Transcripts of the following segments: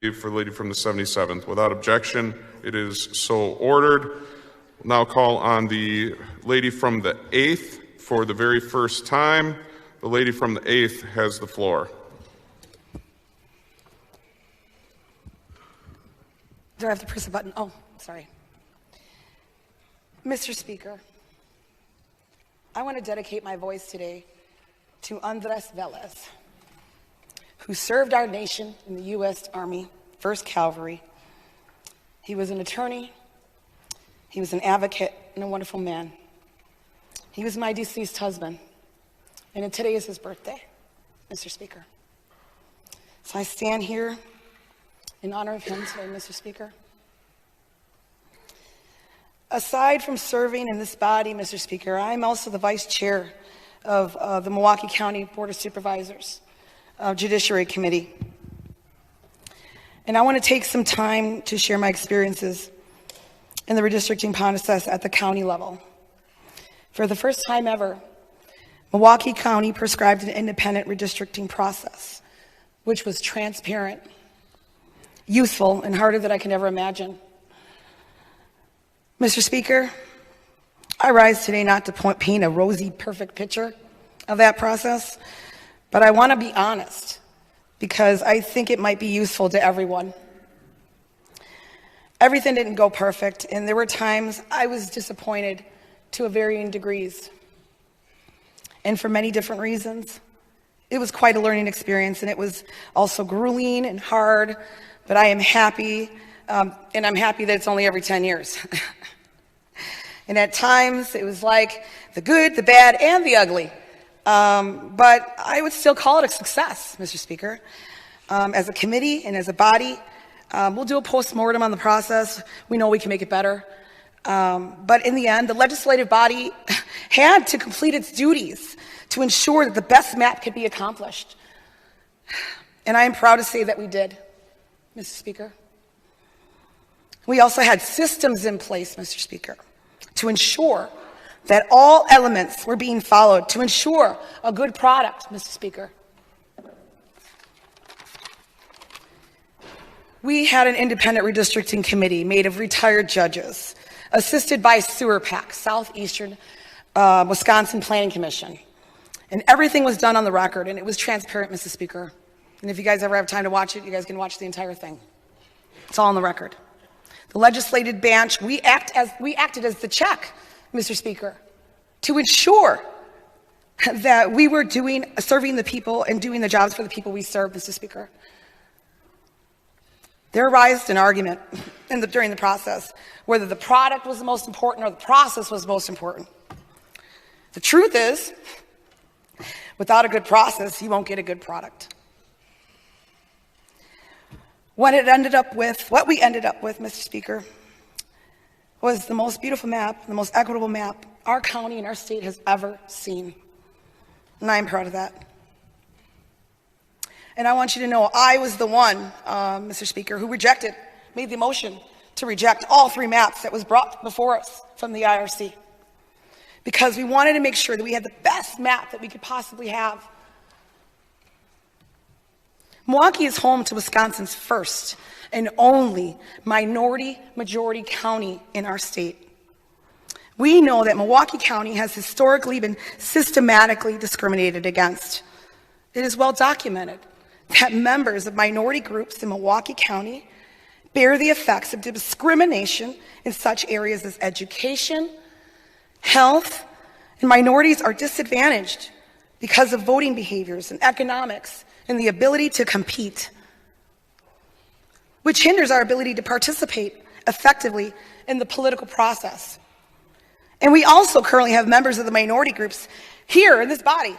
for the lady from the 77th. Without objection, it is so ordered. We'll now call on the lady from the 8th for the very first time. The lady from the 8th has the floor. Do I have to press a button? Oh, sorry. Mr. Speaker, I want to dedicate my voice today to Andres Velez, who served our nation in the U.S. Army, 1st Cavalry. He was an attorney, he was an advocate, and a wonderful man. He was my deceased husband, and today is his birthday, Mr. Speaker. So I stand here in honor of him today, Mr. Speaker. Aside from serving in this body, Mr. Speaker, I'm also the vice chair of the Milwaukee County Board of Supervisors Judiciary Committee. And I want to take some time to share my experiences in the redistricting process at the county level. For the first time ever, Milwaukee County prescribed an independent redistricting process, which was transparent, useful, and harder than I can ever imagine. Mr. Speaker, I rise today not to paint a rosy, perfect picture of that process, but I want to be honest because I think it might be useful to everyone. Everything didn't go perfect, and there were times I was disappointed to varying degrees. And for many different reasons. It was quite a learning experience, and it was also grueling and hard, but I am happy, and I'm happy that it's only every 10 years. And at times, it was like the good, the bad, and the ugly. But I would still call it a success, Mr. Speaker. As a committee and as a body, we'll do a postmortem on the process. We know we can make it better. But in the end, the legislative body had to complete its duties to ensure that the best map could be accomplished. And I am proud to say that we did, Mr. Speaker. We also had systems in place, Mr. Speaker, to ensure that all elements were being followed, to ensure a good product, Mr. Speaker. We had an independent redistricting committee made of retired judges, assisted by Sewer PAC, Southeastern Wisconsin Planning Commission. And everything was done on the record, and it was transparent, Mr. Speaker. And if you guys ever have time to watch it, you guys can watch the entire thing. It's all on the record. The legislative branch, we acted as the check, Mr. Speaker, to ensure that we were serving the people and doing the jobs for the people we serve, Mr. Speaker. There arose an argument during the process whether the product was the most important or the process was most important. The truth is, without a good process, you won't get a good product. What we ended up with, Mr. Speaker, was the most beautiful map, the most equitable map our county and our state has ever seen. And I'm proud of that. And I want you to know I was the one, Mr. Speaker, who made the motion to reject all 3 maps that was brought before us from the IRC. Because we wanted to make sure that we had the best map that we could possibly have. Milwaukee is home to Wisconsin's first and only minority-majority county in our state. We know that Milwaukee County has historically been systematically discriminated against. It is well documented that members of minority groups in Milwaukee County bear the effects of discrimination in such areas as education, health, and minorities are disadvantaged because of voting behaviors and economics and the ability to compete, which hinders our ability to participate effectively in the political process. And we also currently have members of the minority groups here in this body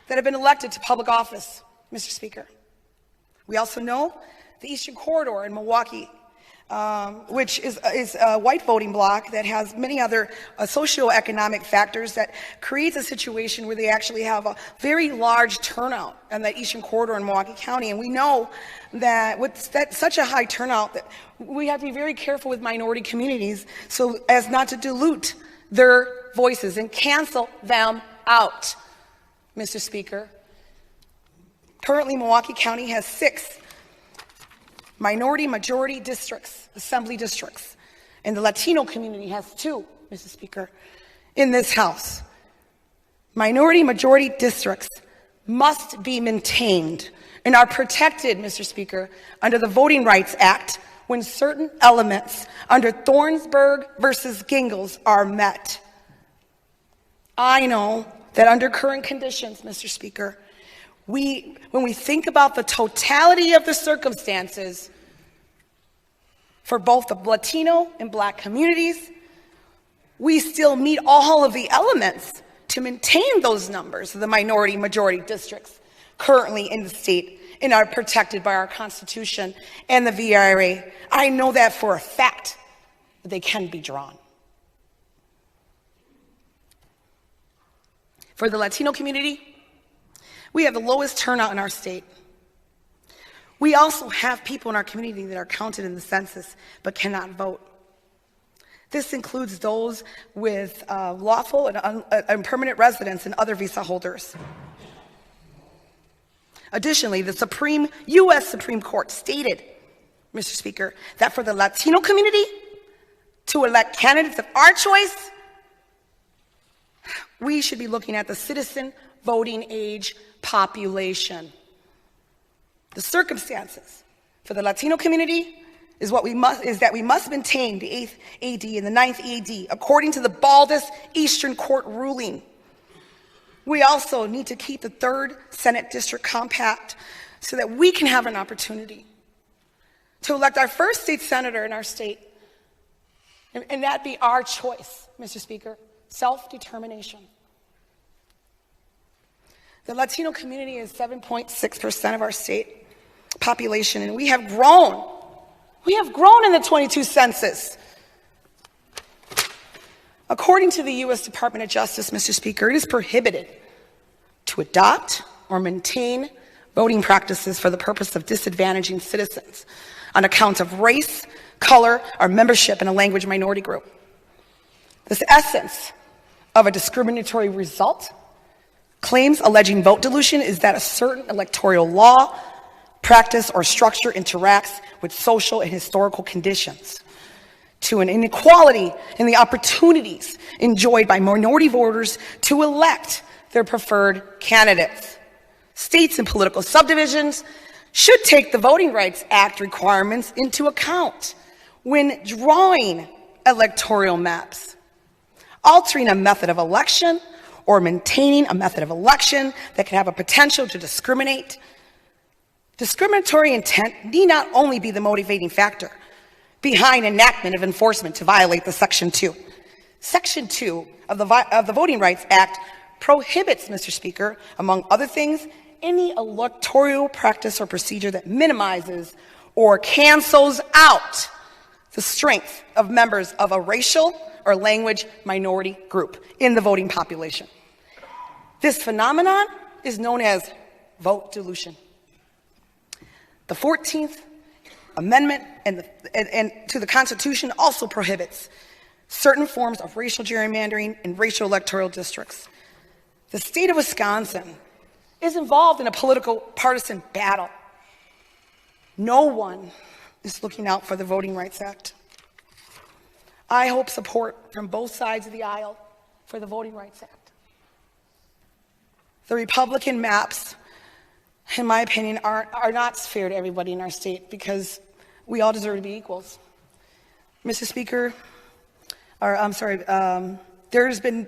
that have been elected to public office, Mr. Speaker. We also know the Eastern Corridor in Milwaukee, which is a white voting bloc that has many other socioeconomic factors that creates a situation where they actually have a very large turnout in that Eastern Corridor in Milwaukee County. And we know that with such a high turnout that we have to be very careful with minority communities so as not to dilute their voices and cancel them out, Mr. Speaker. Currently, Milwaukee County has 6 minority majority districts, assembly districts, and the Latino community has 2, Mr. Speaker, in this House. Minority majority districts must be maintained and are protected, Mr. Speaker, under the Voting Rights Act when certain elements under Thornsburg versus Gingles are met. I know that under current conditions, Mr. Speaker, when we think about the totality of the circumstances for both the Latino and Black communities, we still meet all of the elements to maintain those numbers of the minority majority districts currently in the state and are protected by our Constitution and the VRA. I know that for a fact, that they can be drawn. For the Latino community, we have the lowest turnout in our state. We also have people in our community that are counted in the census but cannot vote. This includes those with lawful and permanent residence and other visa holders. Additionally, the U.S. Supreme Court stated, Mr. Speaker, that for the Latino community to elect candidates of our choice, we should be looking at the citizen voting age population. The circumstances for the Latino community is that we must maintain the 8th AD and the 9th AD according to the baldest Eastern Court ruling. We also need to keep the 3rd Senate District compact so that we can have an opportunity to elect our first state senator in our state, and that be our choice, Mr. Speaker, self-determination. The Latino community is 7.6% of our state population, and we have grown. We have grown in the 22 census. According to the U.S. Department of Justice, Mr. Speaker, it is prohibited to adopt or maintain voting practices for the purpose of disadvantaging citizens on account of race, color, or membership in a language minority group. This essence of a discriminatory result claims alleging vote dilution is that a certain electoral law, practice, or structure interacts with social and historical conditions to an inequality in the opportunities enjoyed by minority voters to elect their preferred candidates. States and political subdivisions should take the Voting Rights Act requirements into account when drawing electoral maps. Altering a method of election or maintaining a method of election that can have a potential to discriminate. Discriminatory intent need not only be the motivating factor behind enactment of enforcement to violate the Section 2. Section 2 of the Voting Rights Act prohibits, Mr. Speaker, among other things, any electoral practice or procedure that minimizes or cancels out the strength of members of a racial or language minority group in the voting population. This phenomenon is known as vote dilution. The 14th Amendment to the Constitution also prohibits certain forms of racial gerrymandering in racial electoral districts. The state of Wisconsin is involved in a political partisan battle. No one is looking out for the Voting Rights Act. I hope support from both sides of the aisle for the Voting Rights Act. The Republican maps, in my opinion, are not fair to everybody in our state because we all deserve to be equals. Mr. Speaker, there's been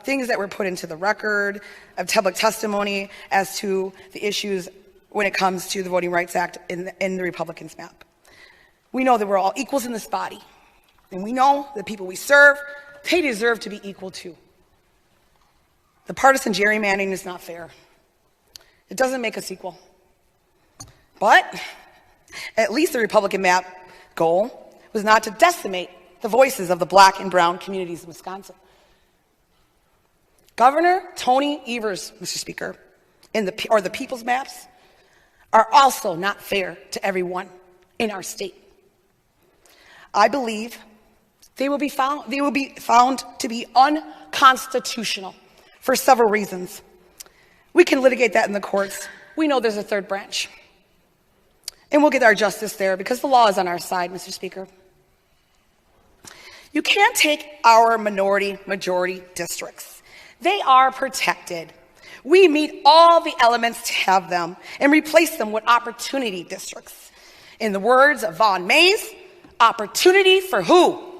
things that were put into the record of public testimony as to the issues when it comes to the Voting Rights Act in the Republicans' map. We know that we're all equals in this body, and we know the people we serve, they deserve to be equal too. The partisan gerrymandering is not fair. It doesn't make us equal. But at least the Republican map goal was not to decimate the voices of the Black and brown communities in Wisconsin. Governor Tony Evers, Mr. Speaker, the people's maps are also not fair to everyone in our state. I believe they will be found to be unconstitutional for several reasons. We can litigate that in the courts. We know there's a third branch. And we'll get our justice there because the law is on our side, Mr. Speaker. You can't take our minority-majority districts. They are protected. We meet all the elements to have them and replace them with opportunity districts. In the words of Von Mays, opportunity for who,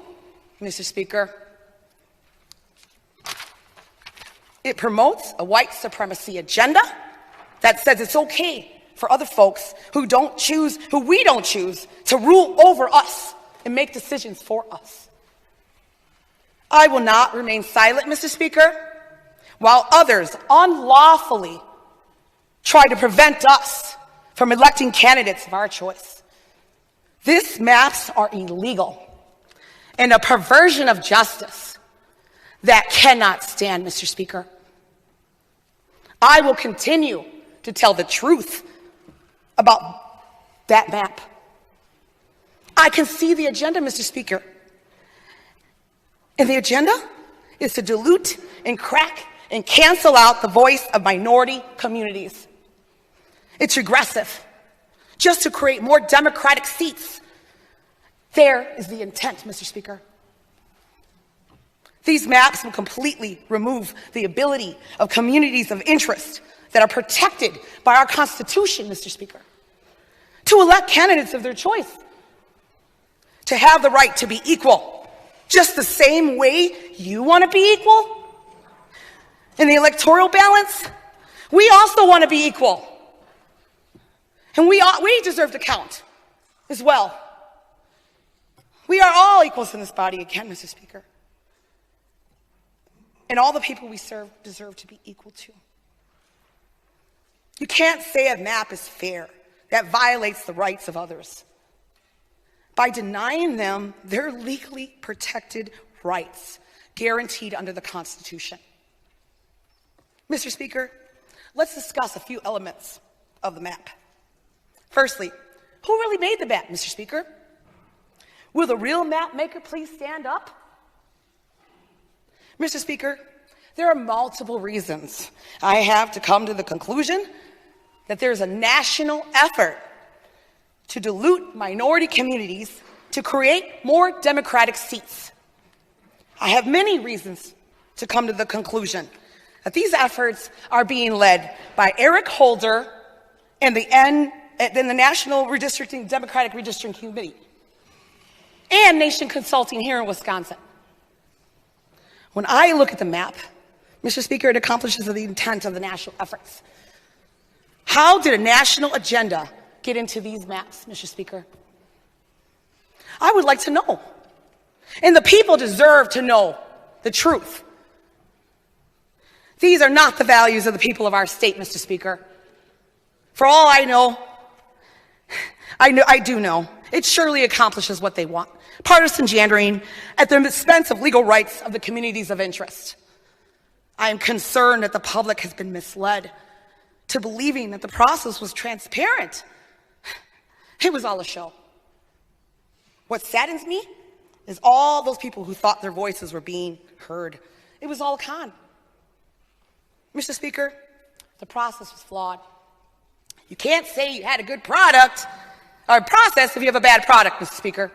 Mr. Speaker? It promotes a white supremacy agenda that says it's okay for other folks who we don't choose, to rule over us and make decisions for us. I will not remain silent, Mr. Speaker, while others unlawfully try to prevent us from electing candidates of our choice. These maps are illegal and a perversion of justice that cannot stand, Mr. Speaker. I will continue to tell the truth about that map. I can see the agenda, Mr. Speaker. And the agenda is to dilute and crack and cancel out the voice of minority communities. It's regressive, just to create more Democratic seats. There is the intent, Mr. Speaker. These maps will completely remove the ability of communities of interest that are protected by our Constitution, Mr. Speaker, to elect candidates of their choice, to have the right to be equal, just the same way you want to be equal. In the electoral balance, we also want to be equal. And we deserve to count as well. We are all equals in this body again, Mr. Speaker. And all the people we serve deserve to be equal too. You can't say a map is fair that violates the rights of others by denying them their legally protected rights guaranteed under the Constitution. Mr. Speaker, let's discuss a few elements of the map. Firstly, who really made the map, Mr. Speaker? Will the real map maker please stand up? Mr. Speaker, there are multiple reasons I have to come to the conclusion that there's a national effort to dilute minority communities to create more Democratic seats. I have many reasons to come to the conclusion that these efforts are being led by Eric Holder and the National Redistricting Democratic Redistricting Committee and Nation Consulting here in Wisconsin. When I look at the map, Mr. Speaker, it accomplishes the intent of the national efforts. How did a national agenda get into these maps, Mr. Speaker? I would like to know. And the people deserve to know the truth. These are not the values of the people of our state, Mr. Speaker. For all I know, I do know, it surely accomplishes what they want. Partisan gendering at the expense of legal rights of the communities of interest. I am concerned that the public has been misled to believing that the process was transparent. It was all a show. What saddens me is all those people who thought their voices were being heard. It was all a con. Mr. Speaker, the process was flawed. You can't say you had a good product or process if you have a bad product, Mr. Speaker.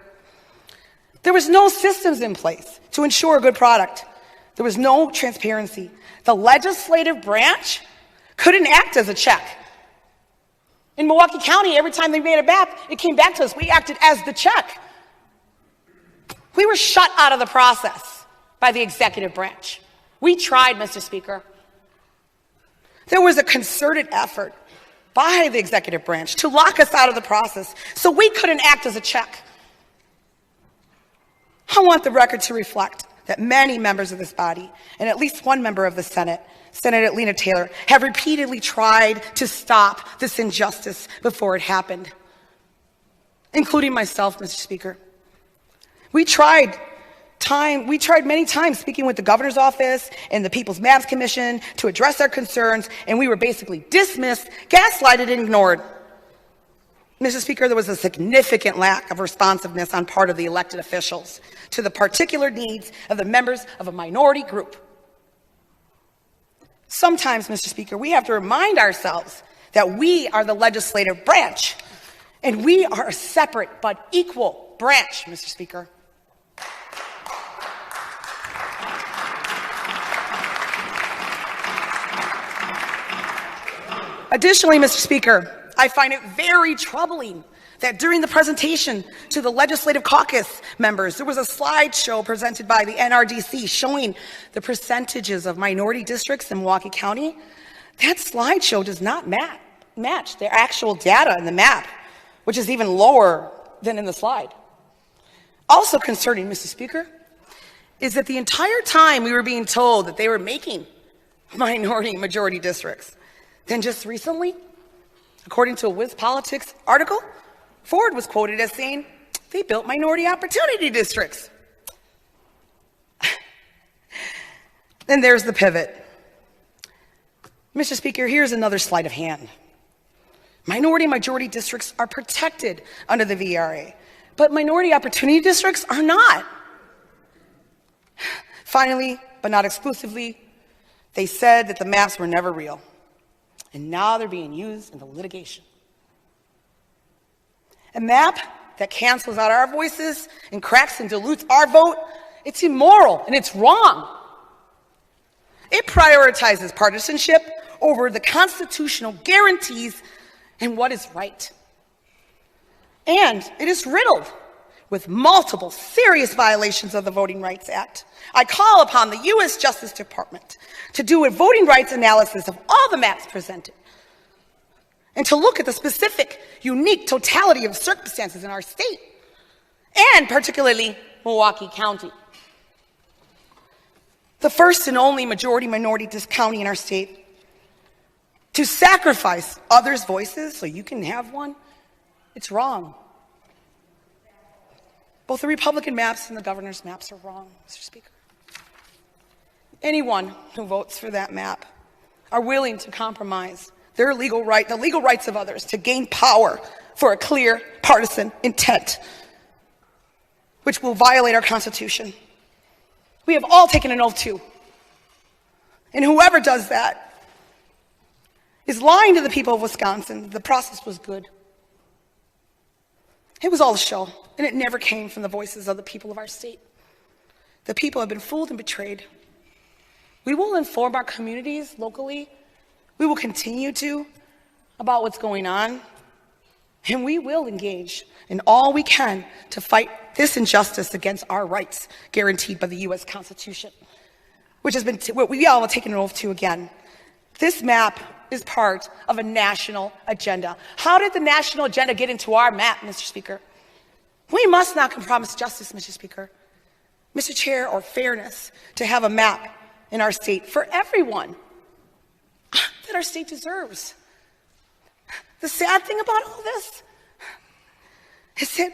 There was no systems in place to ensure a good product. There was no transparency. The legislative branch couldn't act as a check. In Milwaukee County, every time they made a map, it came back to us. We acted as the check. We were shut out of the process by the executive branch. We tried, Mr. Speaker. There was a concerted effort by the executive branch to lock us out of the process so we couldn't act as a check. I want the record to reflect that many members of this body, and at least one member of the Senate, Senator Lena Taylor, have repeatedly tried to stop this injustice before it happened, including myself, Mr. Speaker. We tried many times speaking with the governor's office and the People's Maps Commission to address our concerns, and we were basically dismissed, gaslighted, and ignored. Mr. Speaker, there was a significant lack of responsiveness on part of the elected officials to the particular needs of the members of a minority group. Sometimes, Mr. Speaker, we have to remind ourselves that we are the legislative branch And we are a separate but equal branch, Mr. Speaker. Additionally, Mr. Speaker, I find it very troubling that during the presentation to the Legislative Caucus members, there was a slideshow presented by the NRDC showing the percentages of minority districts in Milwaukee County. That slideshow does not match their actual data in the map, which is even lower than in the slide. Also concerning, Mr. Speaker, is that the entire time we were being told that they were making minority majority districts, then just recently, according to a WizPolitics article, Ford was quoted as saying they built minority opportunity districts. Then there's the pivot. Mr. Speaker, here's another sleight of hand. Minority majority districts are protected under the VRA, but minority opportunity districts are not. Finally, but not exclusively, they said that the maps were never real, and now they're being used in the litigation. A map that cancels out our voices and cracks and dilutes our vote, it's immoral and it's wrong. It prioritizes partisanship over the constitutional guarantees and what is right. And it is riddled with multiple serious violations of the Voting Rights Act. I call upon the U.S. Justice Department to do a voting rights analysis of all the maps presented and to look at the specific, unique totality of circumstances in our state, and particularly Milwaukee County. The first and only majority-minority county in our state. To sacrifice others' voices so you can have one, it's wrong. Both the Republican maps and the governor's maps are wrong, Mr. Speaker. Anyone who votes for that map are willing to compromise their legal right, the legal rights of others, to gain power for a clear partisan intent, which will violate our Constitution. We have all taken an oath too. And whoever does that is lying to the people of Wisconsin. The process was good. It was all a show, and it never came from the voices of the people of our state. The people have been fooled and betrayed. We will inform our communities locally. We will continue to about what's going on, and we will engage in all we can to fight this injustice against our rights guaranteed by the U.S. Constitution, which has been what we all have taken an oath to again. This map is part of a national agenda. How did the national agenda get into our map, Mr. Speaker? We must not compromise justice, Mr. Speaker, Mr. Chair, or fairness to have a map in our state for everyone that our state deserves. The sad thing about all this is that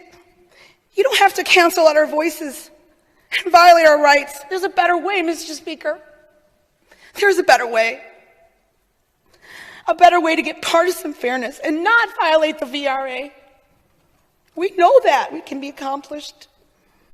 you don't have to cancel out our voices and violate our rights. There's a better way, Mr. Speaker. There's a better way. A better way to get partisan fairness and not violate the VRA. We know that it can be accomplished.